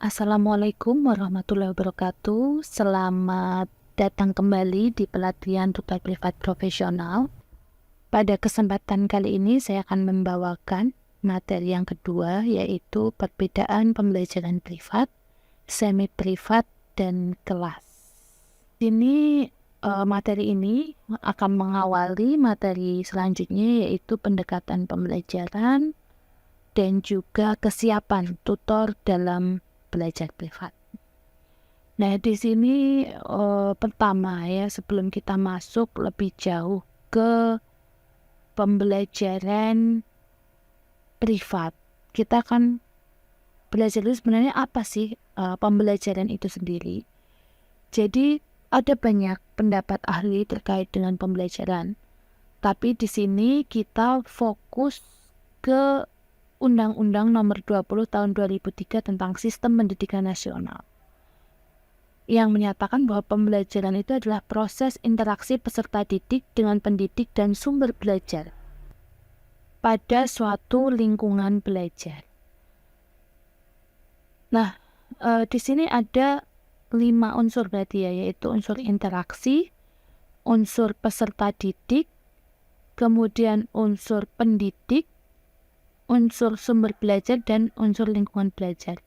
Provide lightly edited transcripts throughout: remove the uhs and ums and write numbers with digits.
Assalamualaikum warahmatullahi wabarakatuh. Selamat datang kembali di pelatihan tutor privat profesional. Pada kesempatan kali ini saya akan membawakan materi yang kedua, yaitu perbedaan pembelajaran privat, semi privat, dan kelas. Materi ini akan mengawali materi selanjutnya, yaitu pendekatan pembelajaran dan juga kesiapan tutor dalam belajar privat. Nah, di sini pertama ya, sebelum kita masuk lebih jauh ke pembelajaran privat, kita akan belajar dulu sebenarnya apa sih pembelajaran itu sendiri. Jadi ada banyak pendapat ahli terkait dengan pembelajaran, tapi di sini kita fokus ke Undang-Undang Nomor 20 Tahun 2003 tentang Sistem Pendidikan Nasional, yang menyatakan bahwa pembelajaran itu adalah proses interaksi peserta didik dengan pendidik dan sumber belajar pada suatu lingkungan belajar. Nah, di sini ada 5 unsur berarti ya, yaitu unsur interaksi, unsur peserta didik, kemudian unsur pendidik, unsur sumber belajar, dan unsur lingkungan belajar.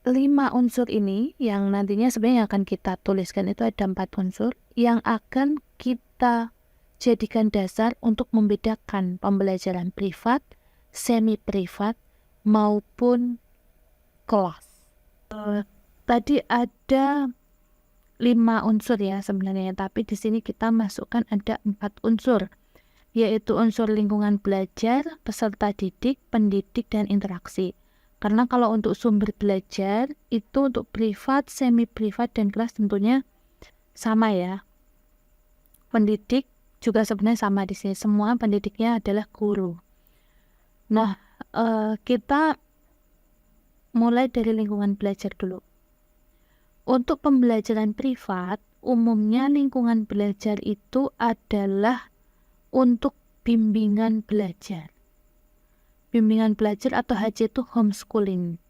5 unsur ini yang nantinya sebenarnya akan kita tuliskan itu ada 4 unsur yang akan kita jadikan dasar untuk membedakan pembelajaran privat, semi privat, maupun kelas. Tadi ada 5 unsur ya sebenarnya, tapi di sini kita masukkan ada 4 unsur, yaitu unsur lingkungan belajar, peserta didik, pendidik, dan interaksi. Karena kalau untuk sumber belajar itu untuk privat, semi privat, dan kelas tentunya sama ya. Pendidik juga sebenarnya sama di sini. Semua pendidiknya adalah guru. Nah, kita mulai dari lingkungan belajar dulu. Untuk pembelajaran privat, umumnya lingkungan belajar itu adalah untuk bimbingan belajar. Bimbingan belajar atau HC itu homeschooling.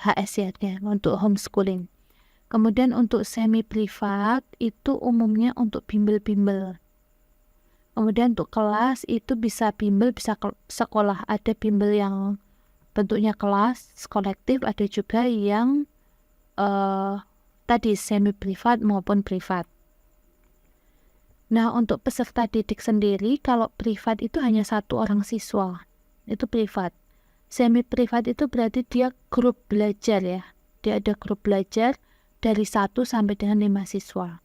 HS ya, untuk homeschooling. Kemudian untuk semi privat itu umumnya untuk bimbel-bimbel. Kemudian untuk kelas itu bisa bimbel, bisa sekolah. Ada bimbel yang bentuknya kelas, kolektif, ada juga yang tadi semi privat maupun privat. Nah, untuk peserta didik sendiri, kalau privat itu hanya 1 orang siswa. Itu privat. Semi privat itu berarti dia grup belajar ya. Dia ada grup belajar dari 1 sampai dengan 5 siswa.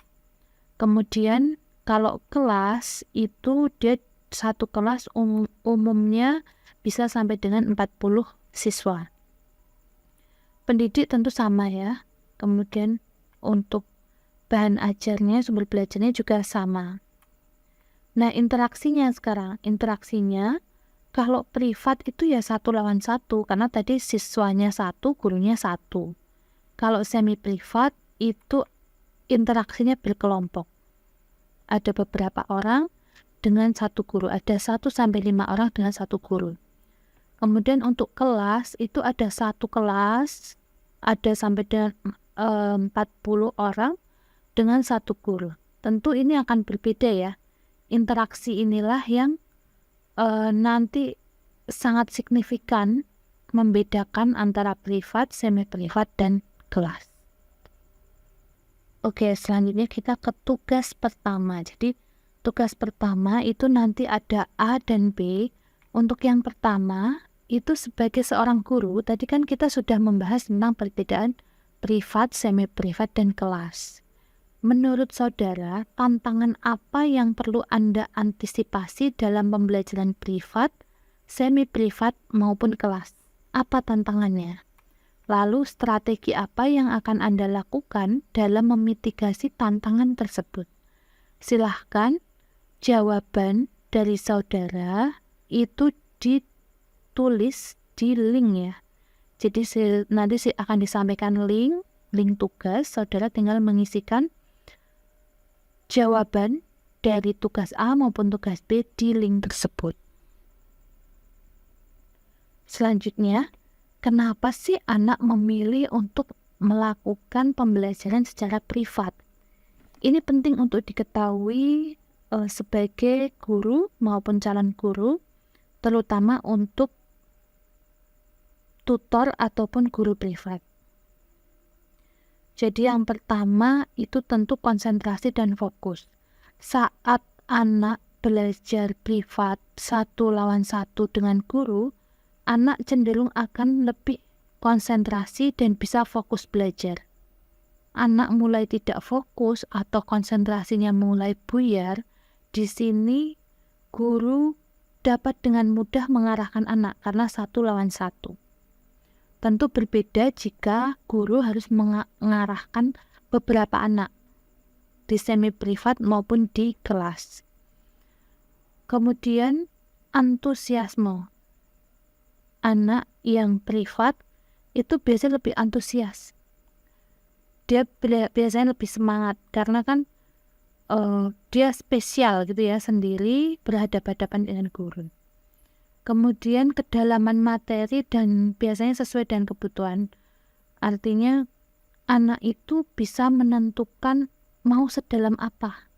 Kemudian kalau kelas itu dia 1 kelas umumnya bisa sampai dengan 40 siswa. Pendidik tentu sama ya. Kemudian untuk bahan ajarnya, sumber belajarnya juga sama. Nah, interaksinya sekarang. Interaksinya kalau privat itu ya 1 lawan 1, karena tadi siswanya 1, gurunya 1. Kalau semi privat itu interaksinya berkelompok. Ada beberapa orang dengan 1 guru. Ada 1 sampai 5 orang dengan 1 guru. Kemudian untuk kelas itu ada 1 kelas, ada sampai dengan 40 orang dengan 1 guru. Tentu ini akan berbeda ya. Interaksi inilah yang nanti sangat signifikan membedakan antara privat, semi privat, dan kelas. Oke, selanjutnya kita ke tugas pertama. Jadi tugas pertama itu nanti ada A dan B. Untuk yang pertama itu sebagai seorang guru, tadi kan kita sudah membahas tentang perbedaan privat, semi privat, dan kelas. Menurut saudara, tantangan apa yang perlu Anda antisipasi dalam pembelajaran privat, semi privat, maupun kelas? Apa tantangannya? Lalu strategi apa yang akan Anda lakukan dalam memitigasi tantangan tersebut? Silahkan jawaban dari saudara itu ditulis di link ya. Jadi nanti akan disampaikan link tugas, saudara tinggal mengisikan jawaban dari tugas A maupun tugas B di link tersebut. Selanjutnya, kenapa sih anak memilih untuk melakukan pembelajaran secara privat? Ini penting untuk diketahui sebagai guru maupun calon guru, terutama untuk tutor ataupun guru privat. Jadi yang pertama itu tentu konsentrasi dan fokus. Saat anak belajar privat 1-1 dengan guru, anak cenderung akan lebih konsentrasi dan bisa fokus belajar. Anak mulai tidak fokus atau konsentrasinya mulai buyar, di sini guru dapat dengan mudah mengarahkan anak karena 1-1. Tentu berbeda jika guru harus mengarahkan beberapa anak di semi privat maupun di kelas. Kemudian antusiasme. Anak yang privat itu biasanya lebih antusias. Dia biasanya lebih semangat karena kan dia spesial gitu ya, sendiri berhadapan-hadapan dengan guru. Kemudian kedalaman materi dan biasanya sesuai dengan kebutuhan. Artinya anak itu bisa menentukan mau sedalam apa.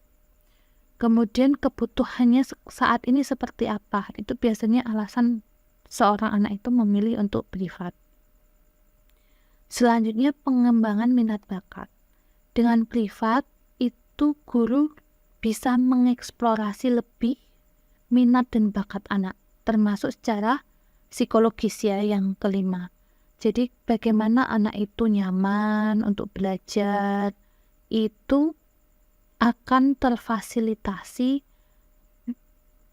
Kemudian kebutuhannya saat ini seperti apa. Itu biasanya alasan seorang anak itu memilih untuk privat. Selanjutnya pengembangan minat bakat. Dengan privat itu guru bisa mengeksplorasi lebih minat dan bakat anak, termasuk secara psikologis ya yang kelima. Jadi bagaimana anak itu nyaman untuk belajar, itu akan terfasilitasi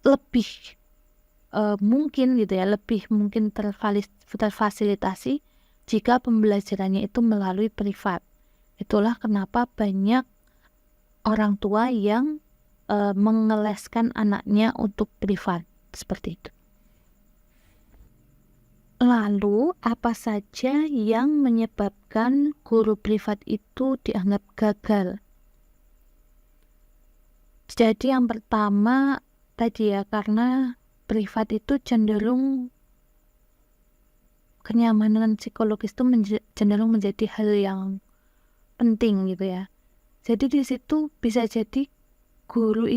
lebih mungkin gitu ya, lebih mungkin terfasilitasi jika pembelajarannya itu melalui privat. Itulah kenapa banyak orang tua yang mengeleskan anaknya untuk privat seperti itu. Lalu, apa saja yang menyebabkan guru privat itu dianggap gagal? Jadi yang pertama tadi ya, karena privat itu cenderung kenyamanan psikologis itu cenderung menjadi hal yang penting gitu ya. Jadi di situ bisa jadi guru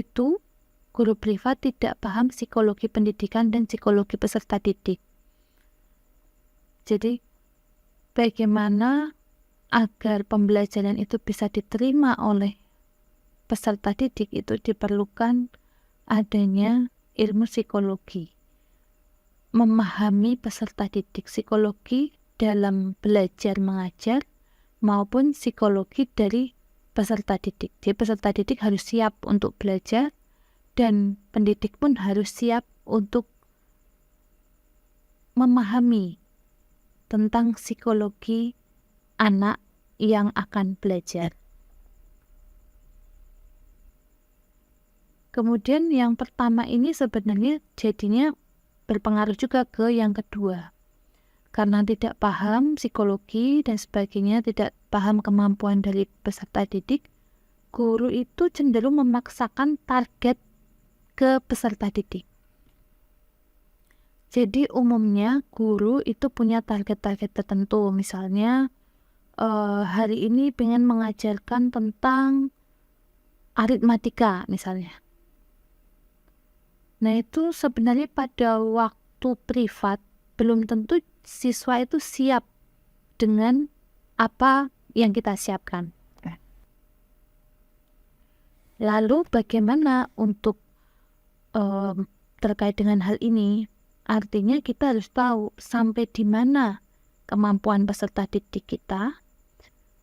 privat tidak paham psikologi pendidikan dan psikologi peserta didik. Jadi bagaimana agar pembelajaran itu bisa diterima oleh peserta didik itu diperlukan adanya ilmu psikologi. Memahami peserta didik, psikologi dalam belajar mengajar maupun psikologi dari peserta didik. Jadi peserta didik harus siap untuk belajar dan pendidik pun harus siap untuk memahami tentang psikologi anak yang akan belajar. Kemudian yang pertama ini sebenarnya jadinya berpengaruh juga ke yang kedua. Karena tidak paham psikologi dan sebagainya, tidak paham kemampuan dari peserta didik, guru itu cenderung memaksakan target ke peserta didik. Jadi umumnya guru itu punya target-target tertentu, misalnya hari ini pengen mengajarkan tentang aritmatika misalnya. Nah itu sebenarnya pada waktu privat belum tentu siswa itu siap dengan apa yang kita siapkan. Lalu bagaimana untuk terkait dengan hal ini? Artinya kita harus tahu sampai di mana kemampuan peserta didik kita,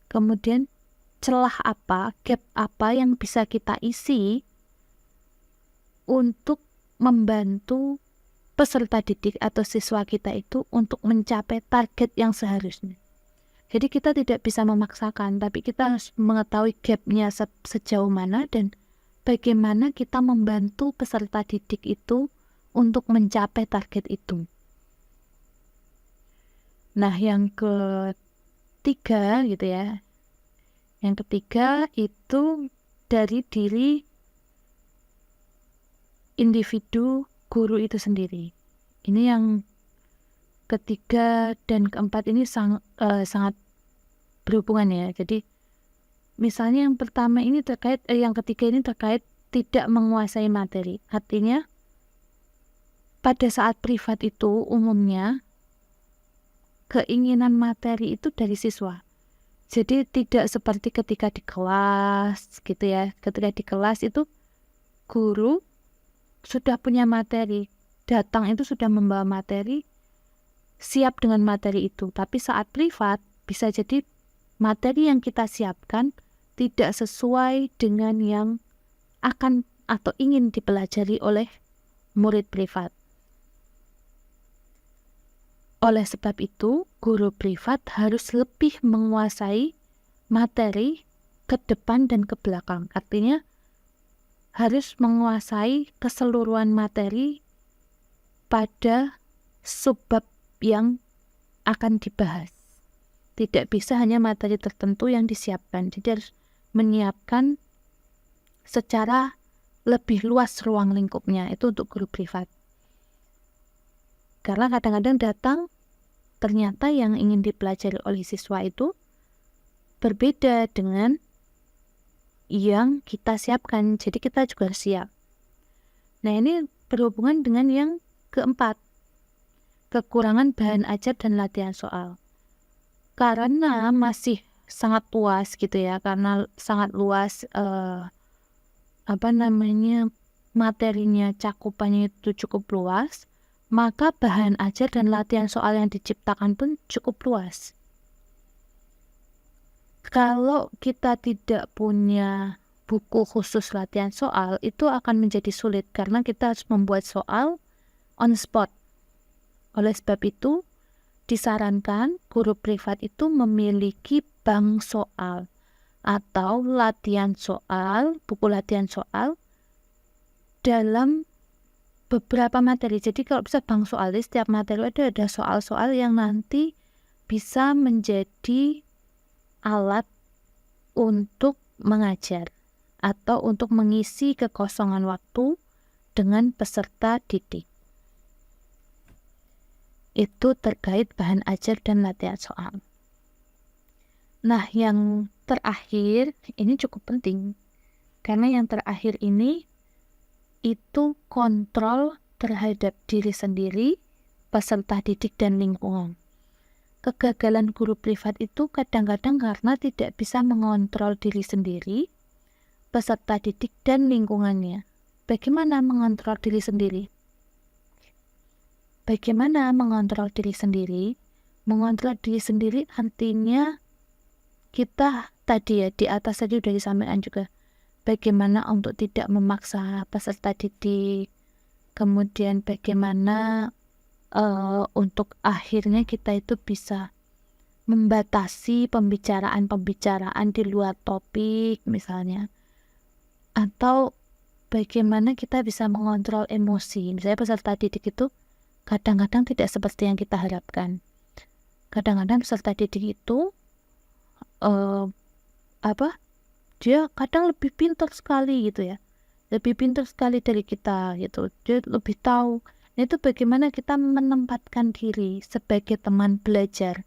kemudian celah apa, gap apa yang bisa kita isi untuk membantu peserta didik atau siswa kita itu untuk mencapai target yang seharusnya. Jadi kita tidak bisa memaksakan, tapi kita harus mengetahui gapnya sejauh mana dan bagaimana kita membantu peserta didik itu untuk mencapai target itu. Nah, yang ketiga gitu ya. Yang ketiga itu dari diri individu guru itu sendiri. Ini yang ketiga dan keempat ini sangat berhubungan ya. Jadi misalnya yang pertama ini yang ketiga ini terkait tidak menguasai materi. Artinya pada saat privat itu umumnya keinginan materi itu dari siswa. Jadi tidak seperti ketika di kelas gitu ya. Ketika di kelas itu guru sudah punya materi, datang itu sudah membawa materi, siap dengan materi itu. Tapi saat privat bisa jadi materi yang kita siapkan tidak sesuai dengan yang akan atau ingin dipelajari oleh murid privat. Oleh sebab itu, guru privat harus lebih menguasai materi ke depan dan ke belakang. Artinya harus menguasai keseluruhan materi pada subbab yang akan dibahas. Tidak bisa hanya materi tertentu yang disiapkan. Jadi harus menyiapkan secara lebih luas ruang lingkupnya. Itu untuk guru privat. Karena kadang-kadang datang, ternyata yang ingin dipelajari oleh siswa itu berbeda dengan yang kita siapkan. Jadi kita juga harus siap. Nah, ini berhubungan dengan yang keempat, kekurangan bahan ajar dan latihan soal. Karena masih sangat luas gitu ya, karena sangat luas materinya, cakupannya itu cukup luas, maka bahan ajar dan latihan soal yang diciptakan pun cukup luas. Kalau kita tidak punya buku khusus latihan soal, itu akan menjadi sulit karena kita harus membuat soal on spot. Oleh sebab itu, disarankan guru privat itu memiliki bank soal atau latihan soal, buku latihan soal dalam beberapa materi. Jadi kalau bisa bank soal, di setiap materi ada soal-soal yang nanti bisa menjadi alat untuk mengajar atau untuk mengisi kekosongan waktu dengan peserta didik. Itu terkait bahan ajar dan latihan soal. Nah, yang terakhir ini cukup penting karena yang terakhir ini itu kontrol terhadap diri sendiri, peserta didik dan lingkungan. Kegagalan guru privat itu kadang-kadang karena tidak bisa mengontrol diri sendiri, peserta didik dan lingkungannya. Bagaimana mengontrol diri sendiri? Bagaimana mengontrol diri sendiri? Mengontrol diri sendiri artinya kita tadi ya di atas tadi sudah disampaikan juga. Bagaimana untuk tidak memaksa peserta didik. Kemudian bagaimana untuk akhirnya kita itu bisa membatasi pembicaraan di luar topik misalnya. Atau bagaimana kita bisa mengontrol emosi. Misalnya peserta didik itu kadang-kadang tidak seperti yang kita harapkan. Kadang-kadang peserta didik itu dia kadang lebih pintar sekali gitu ya. Lebih pintar sekali dari kita gitu. Dia lebih tahu. Nah, itu bagaimana kita menempatkan diri sebagai teman belajar.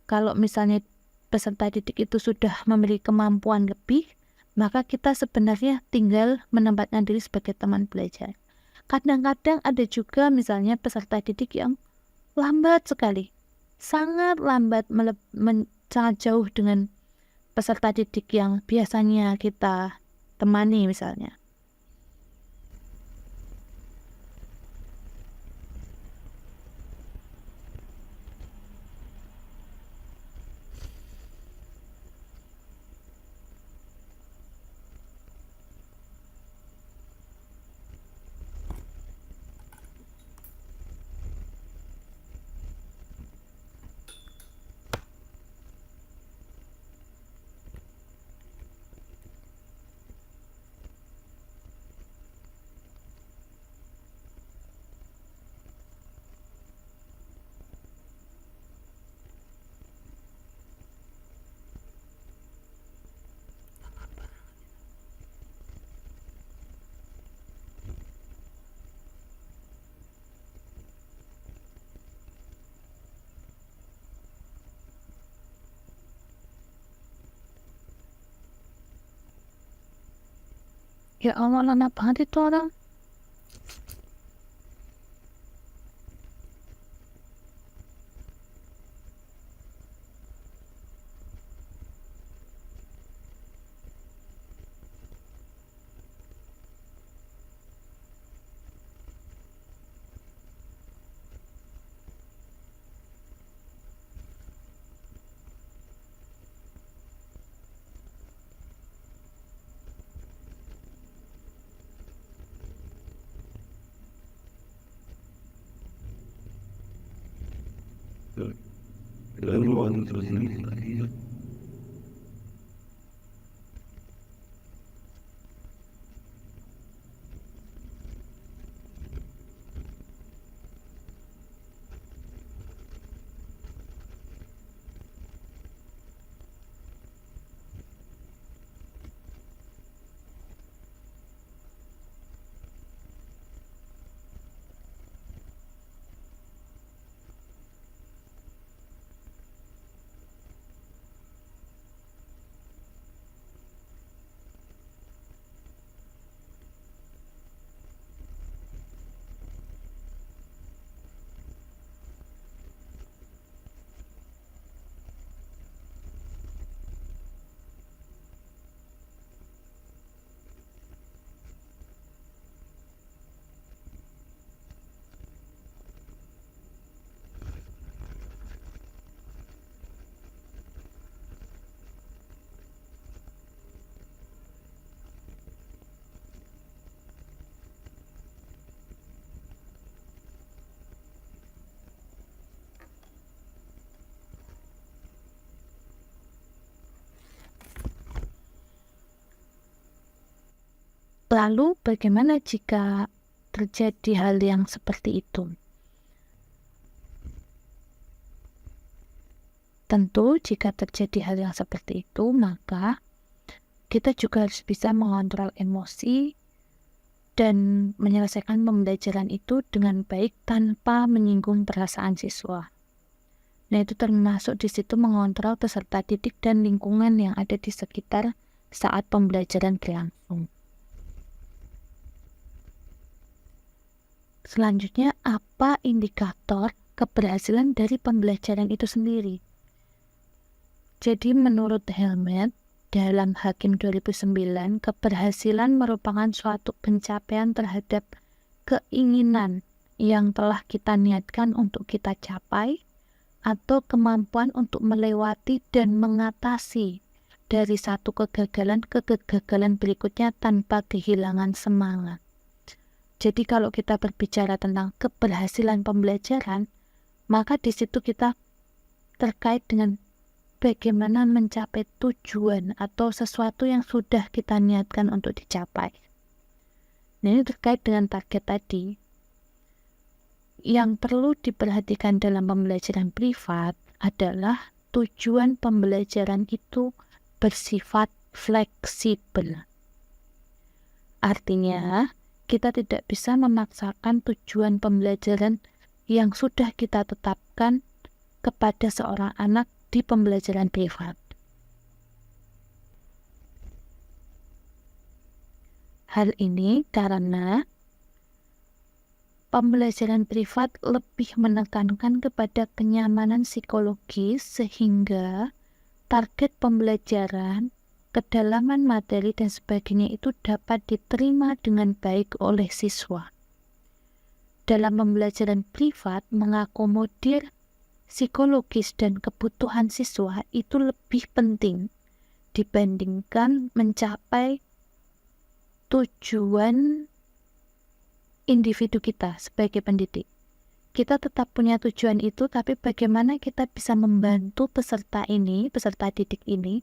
Kalau misalnya peserta didik itu sudah memiliki kemampuan lebih, maka kita sebenarnya tinggal menempatkan diri sebagai teman belajar. Kadang-kadang ada juga misalnya peserta didik yang lambat sekali, sangat lambat, sangat jauh dengan peserta didik yang biasanya kita temani misalnya. Ya Allah, lama banget itu orang. Lalu bagaimana jika terjadi hal yang seperti itu? Tentu jika terjadi hal yang seperti itu, maka kita juga harus bisa mengontrol emosi dan menyelesaikan pembelajaran itu dengan baik tanpa menyinggung perasaan siswa. Nah, itu termasuk di situ mengontrol peserta didik dan lingkungan yang ada di sekitar saat pembelajaran berlangsung. Selanjutnya, apa indikator keberhasilan dari pembelajaran itu sendiri? Jadi menurut Helmet, dalam Hakim 2009, keberhasilan merupakan suatu pencapaian terhadap keinginan yang telah kita niatkan untuk kita capai atau kemampuan untuk melewati dan mengatasi dari satu kegagalan ke kegagalan berikutnya tanpa kehilangan semangat. Jadi kalau kita berbicara tentang keberhasilan pembelajaran, maka di situ kita terkait dengan bagaimana mencapai tujuan atau sesuatu yang sudah kita niatkan untuk dicapai. Nah, ini terkait dengan target tadi. Yang perlu diperhatikan dalam pembelajaran privat adalah tujuan pembelajaran itu bersifat fleksibel. Artinya, kita tidak bisa memaksakan tujuan pembelajaran yang sudah kita tetapkan kepada seorang anak di pembelajaran privat. Hal ini karena pembelajaran privat lebih menekankan kepada kenyamanan psikologis sehingga target pembelajaran, kedalaman materi dan sebagainya itu dapat diterima dengan baik oleh siswa. Dalam pembelajaran privat, mengakomodir psikologis dan kebutuhan siswa itu lebih penting dibandingkan mencapai tujuan individu kita sebagai pendidik. Kita tetap punya tujuan itu, tapi bagaimana kita bisa membantu peserta didik ini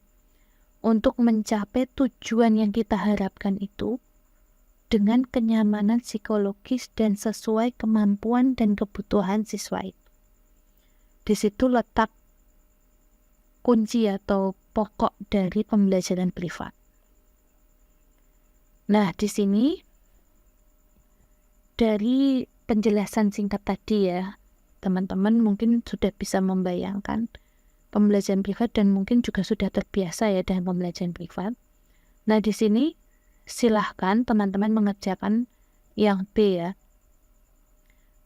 untuk mencapai tujuan yang kita harapkan itu dengan kenyamanan psikologis dan sesuai kemampuan dan kebutuhan siswa itu. Di situ letak kunci atau pokok dari pembelajaran privat. Nah, di sini dari penjelasan singkat tadi ya, teman-teman mungkin sudah bisa membayangkan pembelajaran privat dan mungkin juga sudah terbiasa ya dengan pembelajaran privat. Nah, di sini silahkan teman-teman mengerjakan yang B ya.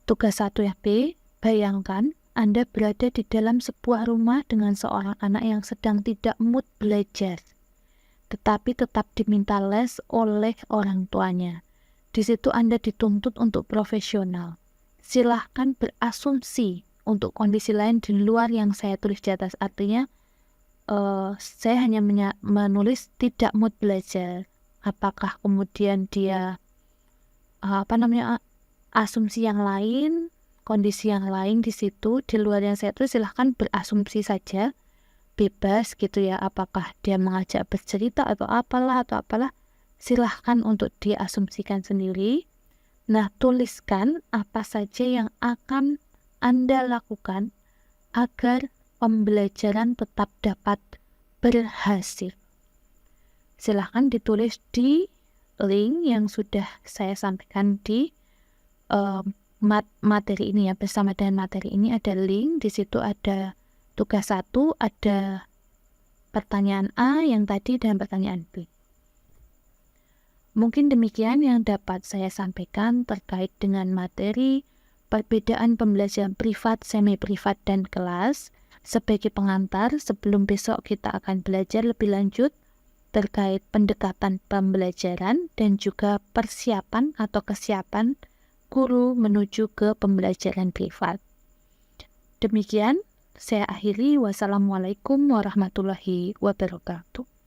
Tugas 1 yang B, bayangkan Anda berada di dalam sebuah rumah dengan seorang anak yang sedang tidak mood belajar, tetapi tetap diminta les oleh orang tuanya. Di situ Anda dituntut untuk profesional. Silahkan berasumsi untuk kondisi lain di luar yang saya tulis di atas. Artinya, saya hanya menulis tidak mood belajar. Apakah kemudian dia asumsi yang lain, kondisi yang lain di situ di luar yang saya tulis, silahkan berasumsi saja, bebas gitu ya. Apakah dia mengajak bercerita atau apalah, silahkan untuk diasumsikan sendiri. Nah, tuliskan apa saja yang akan Anda lakukan agar pembelajaran tetap dapat berhasil. Silahkan ditulis di link yang sudah saya sampaikan di materi ini ya. Bersama dengan materi ini ada link, di situ ada tugas 1, ada pertanyaan A yang tadi dan pertanyaan B. Mungkin demikian yang dapat saya sampaikan terkait dengan materi perbedaan pembelajaran privat, semi-privat, dan kelas. Sebagai pengantar, sebelum besok kita akan belajar lebih lanjut terkait pendekatan pembelajaran dan juga persiapan atau kesiapan guru menuju ke pembelajaran privat. Demikian, saya akhiri. Wassalamualaikum warahmatullahi wabarakatuh.